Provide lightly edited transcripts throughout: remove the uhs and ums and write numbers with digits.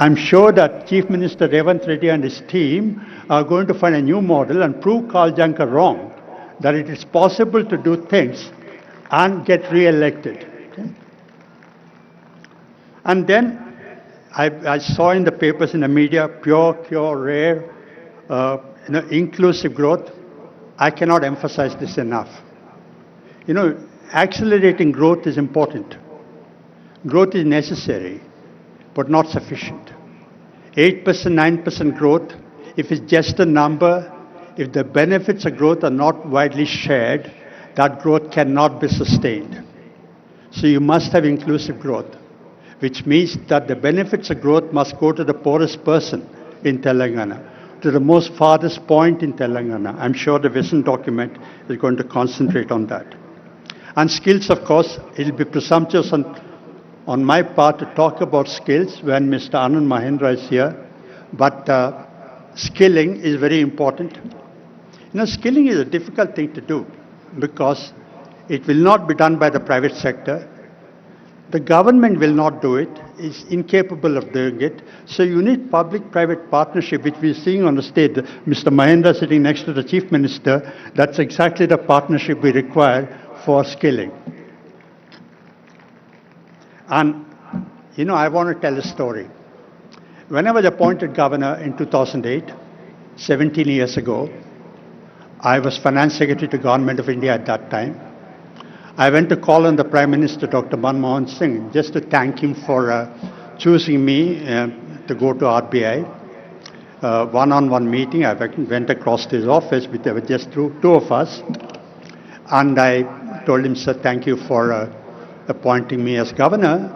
I'm sure that Chief Minister Revant Reddy and his team are going to find a new model and prove Karl Juncker wrong, that it is possible to do things and get re-elected. Okay? And then I saw in the papers, in the media, pure, rare, inclusive growth. I cannot emphasize this enough. Accelerating growth is important. Growth is necessary, but not sufficient. 8%, 9% growth, if it's just a number, if the benefits of growth are not widely shared, that growth cannot be sustained. So you must have inclusive growth, which means that the benefits of growth must go to the poorest person in Telangana, to the most farthest point in Telangana. I'm sure the vision document is going to concentrate on that. And skills, of course, it will be presumptuous on my part to talk about skills when Mr. Anand Mahindra is here, but skilling is very important. Skilling is a difficult thing to do because it will not be done by the private sector. The government will not do it, is incapable of doing it. So you need public-private partnership, which we're seeing on the stage. Mr. Mahindra sitting next to the Chief Minister, that's exactly the partnership we require for skilling. And, I want to tell a story. When I was appointed governor in 2008, 17 years ago, I was Finance Secretary to Government of India at that time. I went to call on the Prime Minister, Dr. Manmohan Singh, just to thank him for choosing me to go to RBI. One-on-one meeting, I went across to his office, there were just two of us. And I told him, sir, thank you for appointing me as governor.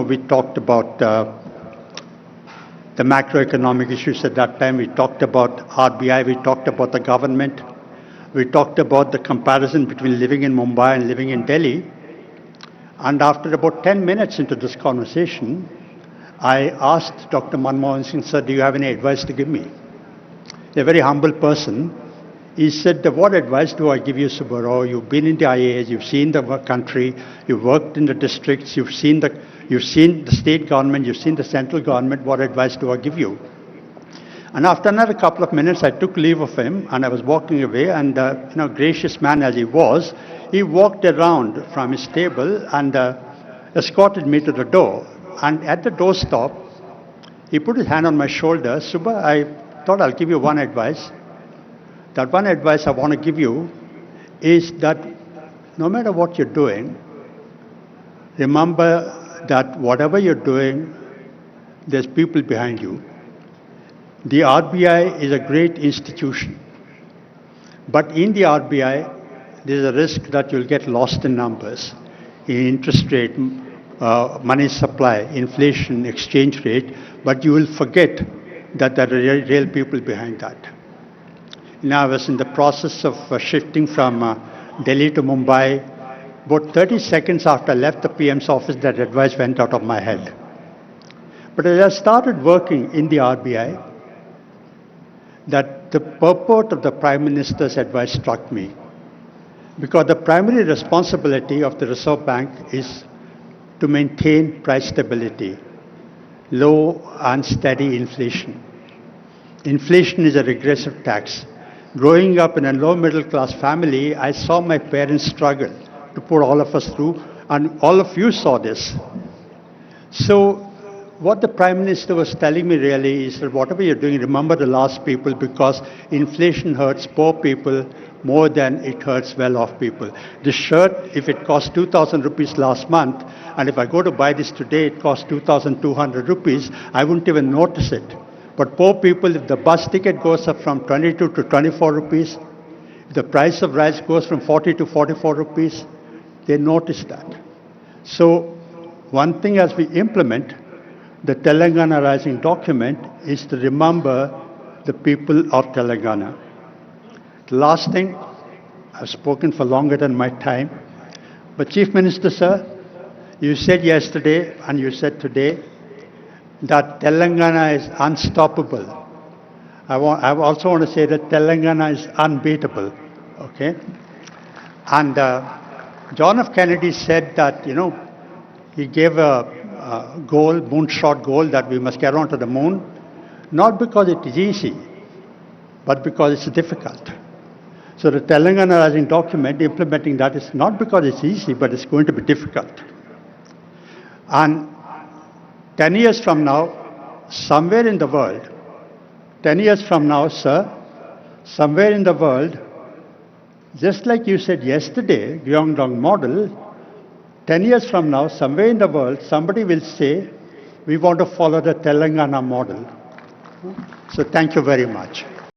We talked about the macroeconomic issues at that time. We talked about RBI, we talked about the government. We talked about the comparison between living in Mumbai and living in Delhi. And after about 10 minutes into this conversation, I asked Dr. Manmohan Singh, sir, do you have any advice to give me? A very humble person. He said, what advice do I give you, Subbarao? You've been in the IAS, you've seen the country, you've worked in the districts, you've seen the state government, you've seen the central government. What advice do I give you? And after another couple of minutes, I took leave of him and I was walking away, and gracious man as he was, he walked around from his table and escorted me to the door. And at the doorstop, he put his hand on my shoulder. Subba, I thought I'll give you one advice. That one advice I want to give you is that no matter what you're doing, remember that whatever you're doing, there's people behind you. The RBI is a great institution, but in the RBI, there's a risk that you'll get lost in numbers, in interest rate, money supply, inflation, exchange rate, but you will forget that there are real people behind that. Now, I was in the process of shifting from Delhi to Mumbai. About 30 seconds after I left the PM's office, that advice went out of my head. But as I started working in the RBI, that the purport of the Prime Minister's advice struck me. Because the primary responsibility of the Reserve Bank is to maintain price stability, low and steady inflation. Inflation is a regressive tax. Growing up in a low middle class family, I saw my parents struggle to put all of us through, and all of you saw this. So what the Prime Minister was telling me really is that whatever you're doing, remember the last people, because inflation hurts poor people more than it hurts well-off people. This shirt, if it cost 2,000 rupees last month, and if I go to buy this today, it costs 2,200 rupees, I wouldn't even notice it. But poor people, if the bus ticket goes up from 22 to 24 rupees, if the price of rice goes from 40 to 44 rupees, they notice that. So one thing as we implement the Telangana Rising document is to remember the people of Telangana. The last thing, I've spoken for longer than my time, but Chief Minister, sir, you said yesterday and you said today that Telangana is unstoppable. I also want to say that Telangana is unbeatable, okay? And John F. Kennedy said that, he gave a goal, moonshot goal, that we must get onto the moon, not because it is easy, but because it's difficult. So the Telangana Rising document, implementing that is not because it's easy, but it's going to be difficult. And 10 years from now, somewhere in the world, 10 years from now, sir, somewhere in the world, just like you said yesterday, Gyeongdong model, 10 years from now, somewhere in the world, somebody will say, we want to follow the Telangana model. So thank you very much.